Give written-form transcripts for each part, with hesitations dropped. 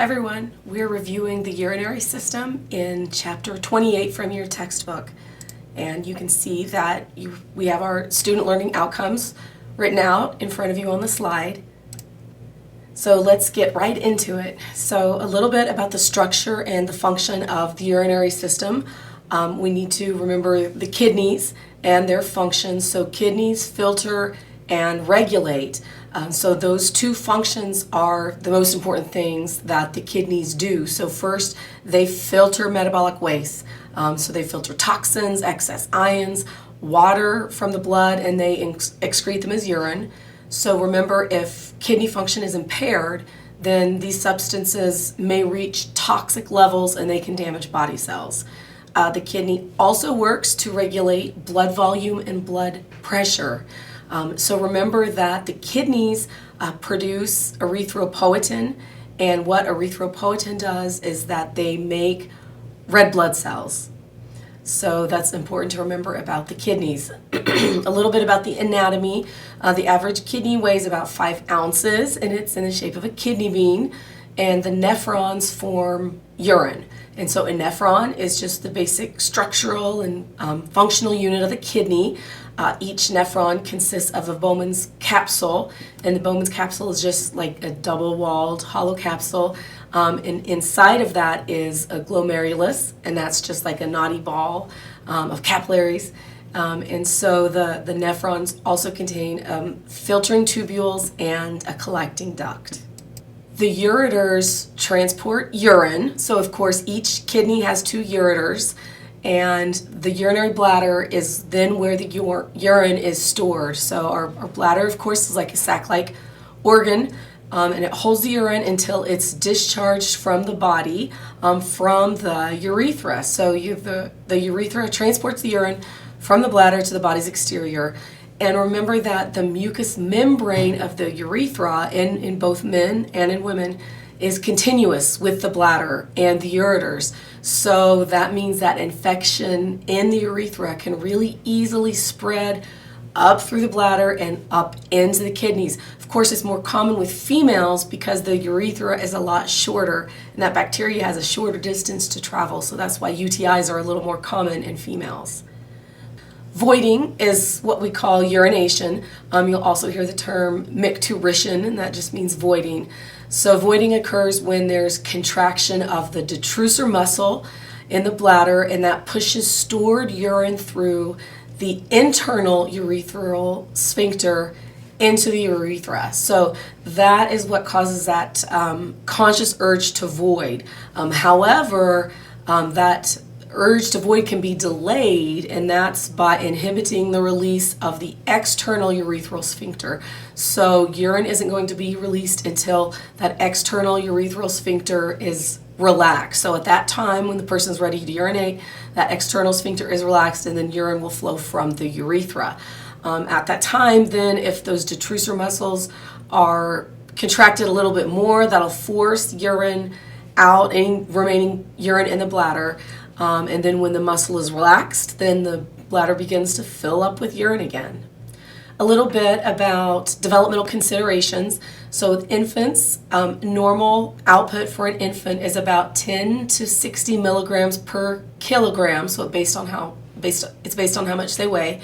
Hi everyone, we're reviewing the urinary system in chapter 28 from your textbook. And you can see that we have our student learning outcomes written out in front of you on the slide. So let's get right into it. So a little bit about the structure and the function of the urinary system. We need to remember the kidneys and their functions. So kidneys filter and regulate. So those two functions are the most important things that the kidneys do. So first, they filter metabolic waste. So they filter toxins, excess ions, water from the blood, and they excrete them as urine. So remember, if kidney function is impaired, then these substances may reach toxic levels and they can damage body cells. The kidney also works to regulate blood volume and blood pressure. So remember that the kidneys produce erythropoietin, and what erythropoietin does is that they make red blood cells. So that's important to remember about the kidneys. A little bit about the anatomy. The average kidney weighs about 5 ounces, and it's in the shape of a kidney bean, and the nephrons form urine. And so a nephron is just the basic structural and functional unit of the kidney. Each nephron consists of a Bowman's capsule, and the Bowman's capsule is just like a double-walled hollow capsule. And inside of that is a glomerulus, and that's just like a knotty ball of capillaries. And so the nephrons also contain filtering tubules and a collecting duct. The ureters transport urine, so of course each kidney has 2 ureters, and the urinary bladder is then where the urine is stored. So our bladder, of course, is like a sac-like organ, and it holds the urine until it's discharged from the body from the urethra. So the urethra transports the urine from the bladder to the body's exterior. And remember that the mucous membrane of the urethra in both men and in women is continuous with the bladder and the ureters. So that means that infection in the urethra can really easily spread up through the bladder and up into the kidneys. Of course, it's more common with females because the urethra is a lot shorter, and that bacteria has a shorter distance to travel. So that's why UTIs are a little more common in females. Voiding is what we call urination. You'll also hear the term micturition, and that just means voiding. So voiding occurs when there's contraction of the detrusor muscle in the bladder, and that pushes stored urine through the internal urethral sphincter into the urethra. So that is what causes that conscious urge to void. However, that urge to void can be delayed, and that's by inhibiting the release of the external urethral sphincter. So urine isn't going to be released until that external urethral sphincter is relaxed. So at that time, when the person's ready to urinate, that external sphincter is relaxed, and then urine will flow from the urethra. At that time, then, if those detrusor muscles are contracted a little bit more, that'll force urine out, any remaining urine in the bladder. And then when the muscle is relaxed, then the bladder begins to fill up with urine again. A little bit about developmental considerations. So with infants, normal output for an infant is about 10 to 60 milligrams per kilogram. So it's based on how much they weigh.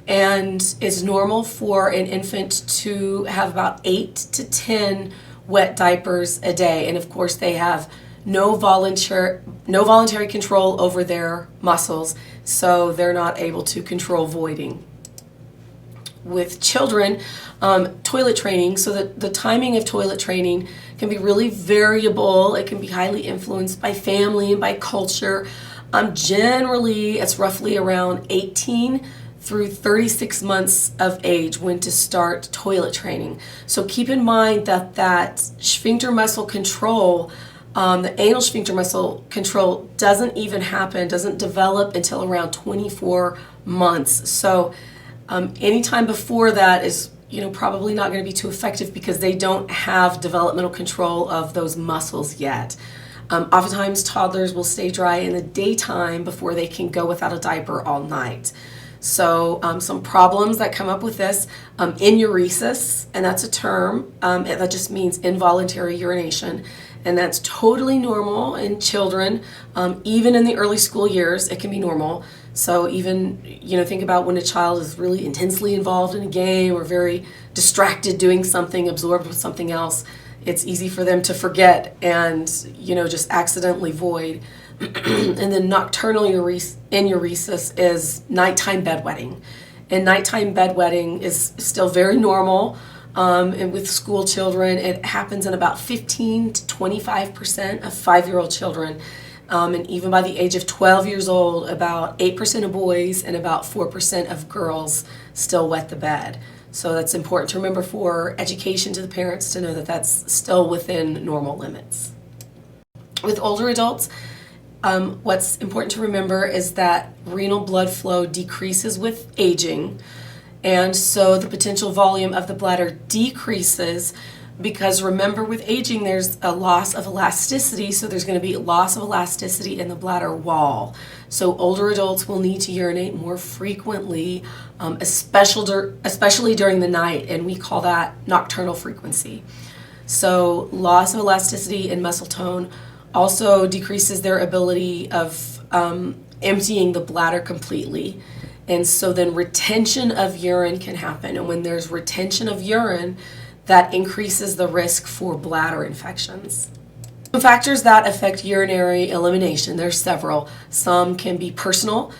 And it's normal for an infant to have about 8 to 10 wet diapers a day. And of course, they have no voluntary control over their muscles, so they're not able to control voiding. With children, toilet training, so the timing of toilet training can be really variable. It can be highly influenced by family and by culture. Generally, it's roughly around 18 through 36 months of age when to start toilet training. So keep in mind that sphincter muscle control, the anal sphincter muscle control doesn't develop until around 24 months. So anytime before that is probably not going to be too effective because they don't have developmental control of those muscles yet. Oftentimes toddlers will stay dry in the daytime before they can go without a diaper all night. So some problems that come up with this, enuresis, and that's a term that just means involuntary urination. and that's totally normal in children. Even in the early school years, it can be normal. So even, think about when a child is really intensely involved in a game or very distracted doing something, absorbed with something else, it's easy for them to forget and, just accidentally void. And then nocturnal enuresis is nighttime bedwetting. And nighttime bedwetting is still very normal. And with school children, it happens in about 15 to 25% of 5-year-old children. And even by the age of 12 years old, about 8% of boys and about 4% of girls still wet the bed. So that's important to remember for education to the parents to know that that's still within normal limits. With older adults, what's important to remember is that renal blood flow decreases with aging, and so the potential volume of the bladder decreases because remember with aging there's a loss of elasticity, so there's going to be loss of elasticity in the bladder wall. So older adults will need to urinate more frequently, especially during the night, and we call that nocturnal frequency. So loss of elasticity and muscle tone also decreases their ability of emptying the bladder completely. And so then retention of urine can happen. And when there's retention of urine, that increases the risk for bladder infections. Some factors that affect urinary elimination, there's several. Some can be personal.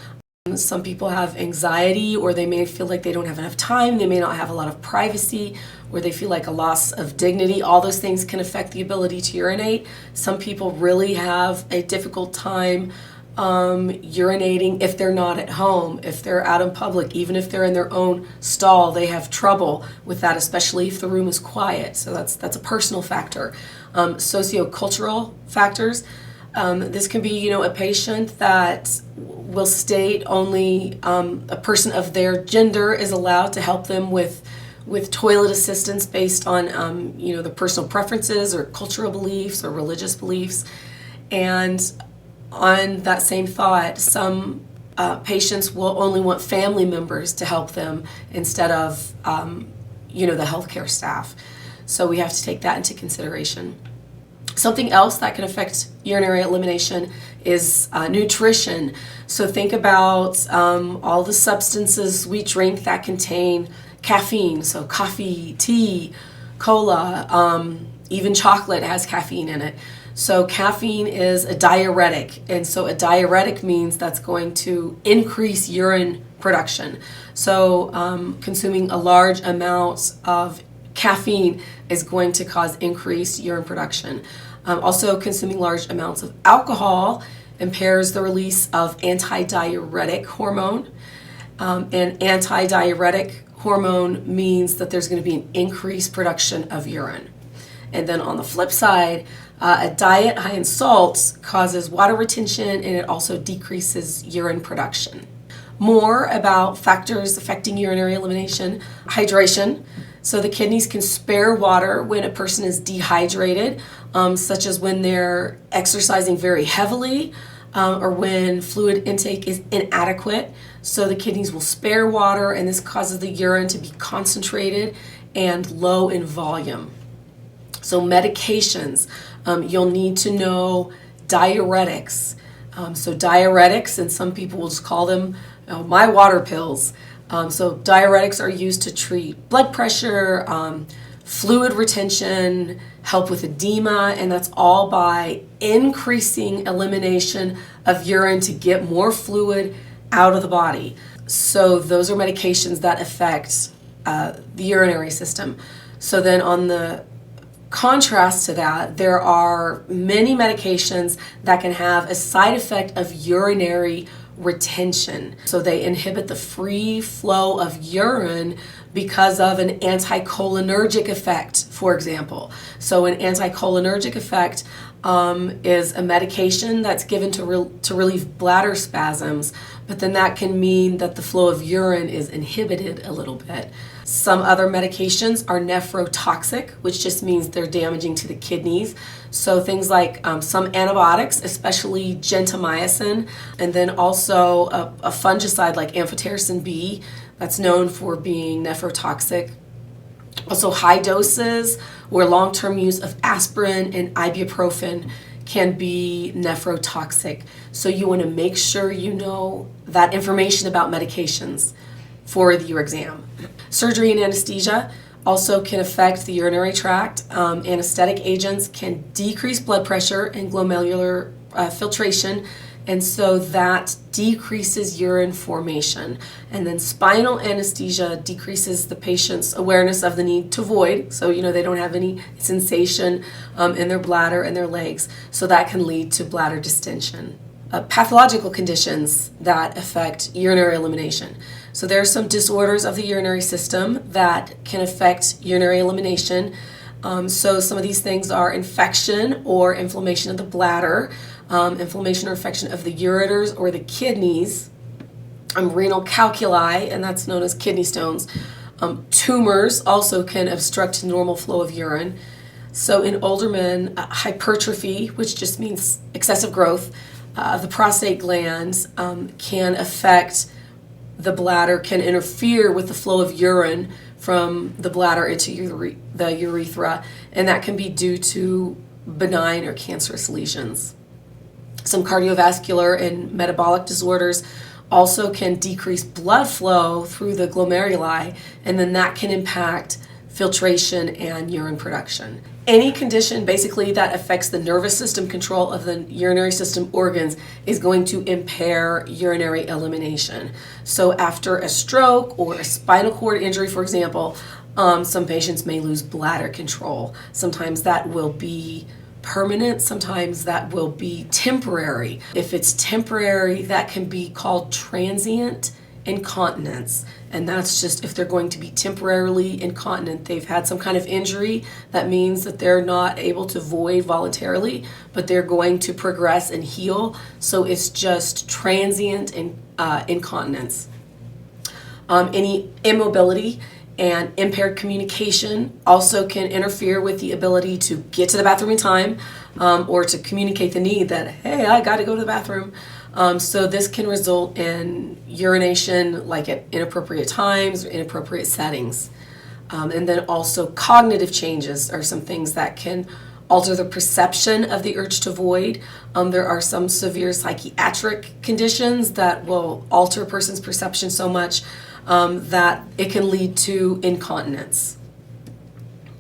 Some people have anxiety, or they may feel like they don't have enough time. They may not have a lot of privacy, or they feel like a loss of dignity. All those things can affect the ability to urinate. Some people really have a difficult time urinating if they're not at home, if they're out in public, even if they're in their own stall, they have trouble with that, especially if the room is quiet. So that's a personal factor. Sociocultural factors. This can be, a patient that will state only a person of their gender is allowed to help them with toilet assistance based on, the personal preferences or cultural beliefs or religious beliefs. And on that same thought, some patients will only want family members to help them instead of, the healthcare staff. So we have to take that into consideration. Something else that can affect urinary elimination is nutrition. So think about all the substances we drink that contain caffeine. So coffee, tea, cola, even chocolate has caffeine in it. So caffeine is a diuretic, and so a diuretic means that's going to increase urine production. So consuming a large amount of caffeine is going to cause increased urine production. Also, consuming large amounts of alcohol impairs the release of antidiuretic hormone. And antidiuretic hormone means that there's going to be an increased production of urine. And then on the flip side, a diet high in salts causes water retention, and it also decreases urine production. More about factors affecting urinary elimination: hydration. So the kidneys can spare water when a person is dehydrated, such as when they're exercising very heavily or when fluid intake is inadequate. So the kidneys will spare water, and this causes the urine to be concentrated and low in volume. So medications, you'll need to know diuretics. So diuretics, and some people will just call them my water pills. So diuretics are used to treat blood pressure, fluid retention, help with edema, and that's all by increasing elimination of urine to get more fluid out of the body. So those are medications that affect the urinary system. So then on the contrast to that, there are many medications that can have a side effect of urinary retention. So they inhibit the free flow of urine because of an anticholinergic effect, for example. So an anticholinergic effect is a medication that's given to relieve bladder spasms, but then that can mean that the flow of urine is inhibited a little bit. Some other medications are nephrotoxic, which just means they're damaging to the kidneys. So things like some antibiotics, especially gentamicin, and then also a fungicide like amphotericin B, that's known for being nephrotoxic. Also, high doses or long-term use of aspirin and ibuprofen can be nephrotoxic. So you want to make sure you know that information about medications for your exam. Surgery and anesthesia also can affect the urinary tract. Anesthetic agents can decrease blood pressure and glomerular filtration, and so that decreases urine formation. And then spinal anesthesia decreases the patient's awareness of the need to void, so they don't have any sensation in their bladder and their legs, so that can lead to bladder distension. Pathological conditions that affect urinary elimination. So there are some disorders of the urinary system that can affect urinary elimination. So some of these things are infection or inflammation of the bladder, inflammation or infection of the ureters or the kidneys, renal calculi, and that's known as kidney stones. Tumors also can obstruct normal flow of urine. So in older men, hypertrophy, which just means excessive growth of the prostate glands, can affect the bladder, can interfere with the flow of urine from the bladder into the urethra, and that can be due to benign or cancerous lesions. Some cardiovascular and metabolic disorders also can decrease blood flow through the glomeruli, and then that can impact filtration and urine production. Any condition basically that affects the nervous system control of the urinary system organs is going to impair urinary elimination. So after a stroke or a spinal cord injury, for example, some patients may lose bladder control. Sometimes that will be permanent, sometimes that will be temporary. If it's temporary, that can be called transient incontinence, and that's just if they're going to be temporarily incontinent. They've had some kind of injury that means that they're not able to void voluntarily, but they're going to progress and heal, so it's just transient incontinence. Any immobility and impaired communication also can interfere with the ability to get to the bathroom in time, or to communicate the need that, hey, I got to go to the bathroom. So this can result in urination like at inappropriate times or inappropriate settings. And then also cognitive changes are some things that can alter the perception of the urge to void. There are some severe psychiatric conditions that will alter a person's perception so much that it can lead to incontinence.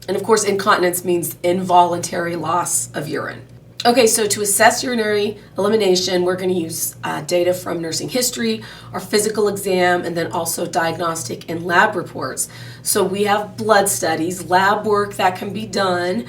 And of course, incontinence means involuntary loss of urine. Okay, so to assess urinary elimination, we're going to use data from nursing history, our physical exam, and then also diagnostic and lab reports. So we have blood studies, lab work that can be done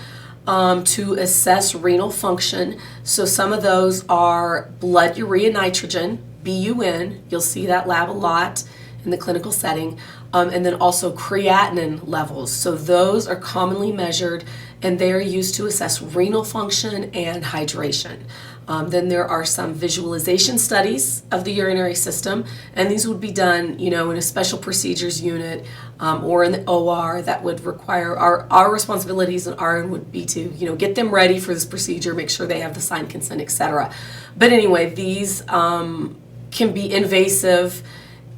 to assess renal function. So some of those are blood urea nitrogen, BUN. You'll see that lab a lot in the clinical setting. And then also creatinine levels. So those are commonly measured, and they are used to assess renal function and hydration. Then there are some visualization studies of the urinary system, and these would be done, in a special procedures unit or in the OR. That would require our responsibilities and our would be to, get them ready for this procedure, make sure they have the signed consent, etc. But anyway, these can be invasive,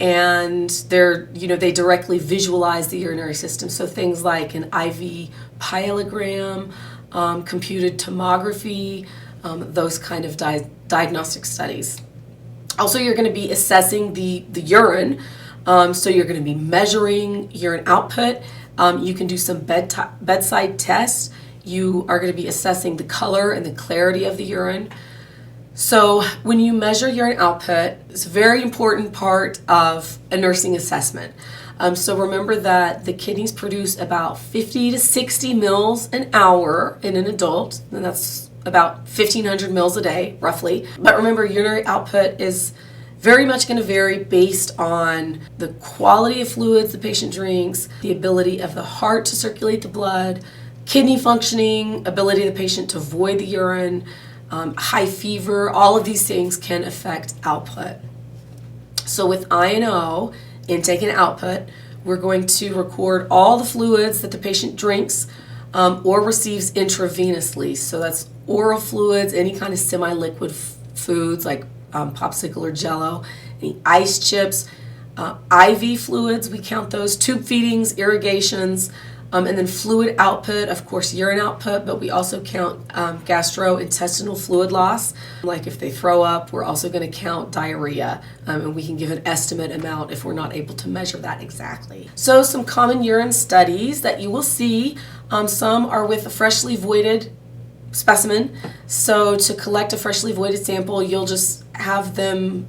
and they directly visualize the urinary system. So things like an IV pyelogram, computed tomography, those kind of diagnostic studies. Also, you're going to be assessing the urine. So you're going to be measuring urine output. You can do some bedside tests. You are going to be assessing the color and the clarity of the urine. So when you measure urine output, it's a very important part of a nursing assessment. So remember that the kidneys produce about 50 to 60 mils an hour in an adult, and that's about 1,500 mils a day, roughly. But remember, urinary output is very much going to vary based on the quality of fluids the patient drinks, the ability of the heart to circulate the blood, kidney functioning, ability of the patient to void the urine, high fever. All of these things can affect output. So with I&O, intake and output, we're going to record all the fluids that the patient drinks or receives intravenously. So that's oral fluids, any kind of semi-liquid foods like popsicle or jello, any ice chips, IV fluids, we count those, tube feedings, irrigations, And then fluid output, of course, urine output, but we also count gastrointestinal fluid loss. Like if they throw up, we're also going to count diarrhea, and we can give an estimate amount if we're not able to measure that exactly. So some common urine studies that you will see, some are with a freshly voided specimen. So to collect a freshly voided sample, you'll just have them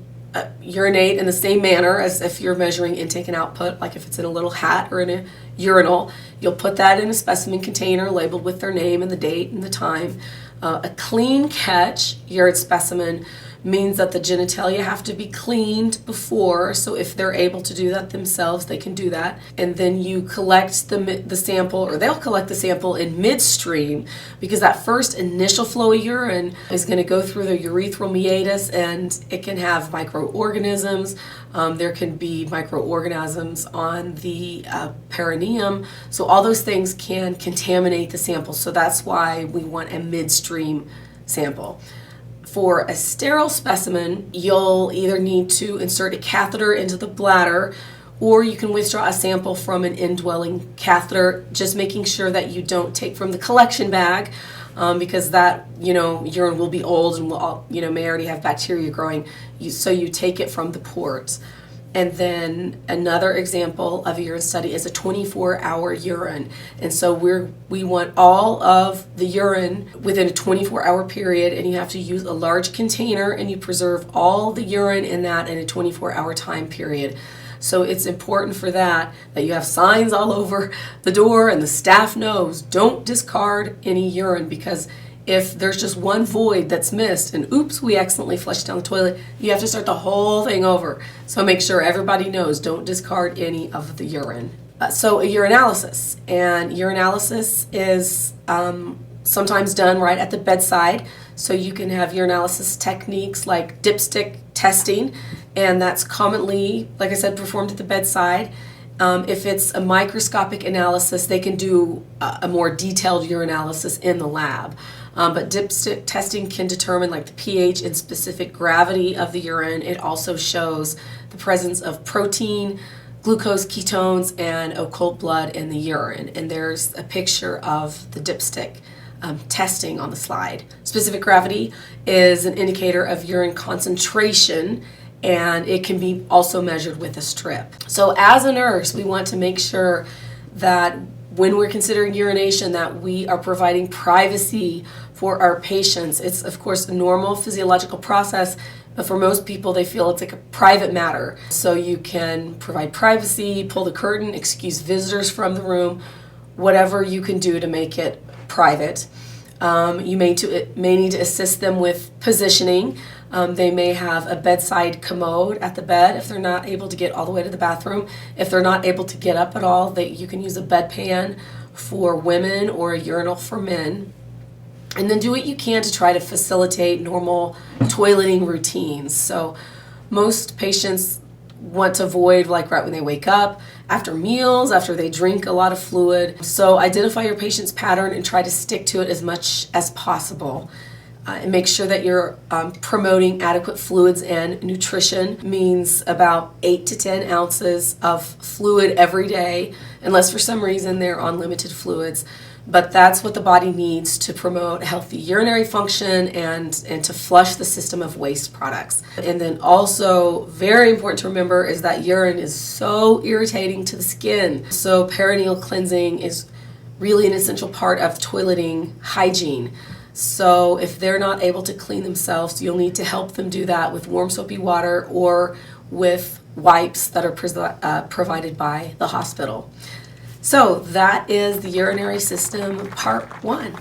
urinate in the same manner as if you're measuring intake and output, like if it's in a little hat or in a urinal. You'll put that in a specimen container labeled with their name and the date and the time. A clean catch urine specimen means that the genitalia have to be cleaned before, so if they're able to do that themselves, they can do that. And then you collect the sample, or they'll collect the sample in midstream, because that first initial flow of urine is going to go through the urethral meatus, and it can have microorganisms. There can be microorganisms on the perineum, so all those things can contaminate the sample. So that's why we want a midstream sample. For a sterile specimen, you'll either need to insert a catheter into the bladder, or you can withdraw a sample from an indwelling catheter, just making sure that you don't take from the collection bag, because that, urine will be old and will, may already have bacteria growing. So you take it from the port. And then another example of a urine study is a 24-hour urine. And so we want all of the urine within a 24-hour period, and you have to use a large container, and you preserve all the urine in that in a 24-hour time period. So it's important for that you have signs all over the door and the staff knows, don't discard any urine, because if there's just one void that's missed and oops, we accidentally flushed down the toilet, you have to start the whole thing over. So make sure everybody knows, don't discard any of the urine. So a urinalysis, and urinalysis is sometimes done right at the bedside. So you can have urinalysis techniques like dipstick testing, and that's commonly, like I said, performed at the bedside. If it's a microscopic analysis, they can do a more detailed urinalysis in the lab. But dipstick testing can determine like the pH and specific gravity of the urine. It also shows the presence of protein, glucose, ketones, and occult blood in the urine. And there's a picture of the dipstick testing on the slide. Specific gravity is an indicator of urine concentration, and it can be also measured with a strip. So as a nurse, we want to make sure that when we're considering urination, that we are providing privacy for our patients. It's of course a normal physiological process, but for most people they feel it's like a private matter. So you can provide privacy, pull the curtain, excuse visitors from the room, whatever you can do to make it private. You may need to assist them with positioning. They may have a bedside commode at the bed if they're not able to get all the way to the bathroom. If they're not able to get up at all, you can use a bedpan for women or a urinal for men. And then do what you can to try to facilitate normal toileting routines. So most patients want to void like right when they wake up, after meals, after they drink a lot of fluid. So identify your patient's pattern and try to stick to it as much as possible. And make sure that you're promoting adequate fluids and nutrition. Means about 8 to 10 ounces of fluid every day, unless for some reason they're on limited fluids. But that's what the body needs to promote healthy urinary function and to flush the system of waste products. And then also very important to remember is that urine is so irritating to the skin. So perineal cleansing is really an essential part of toileting hygiene. So if they're not able to clean themselves, you'll need to help them do that with warm soapy water or with wipes that are provided by the hospital. So that is the urinary system part 1.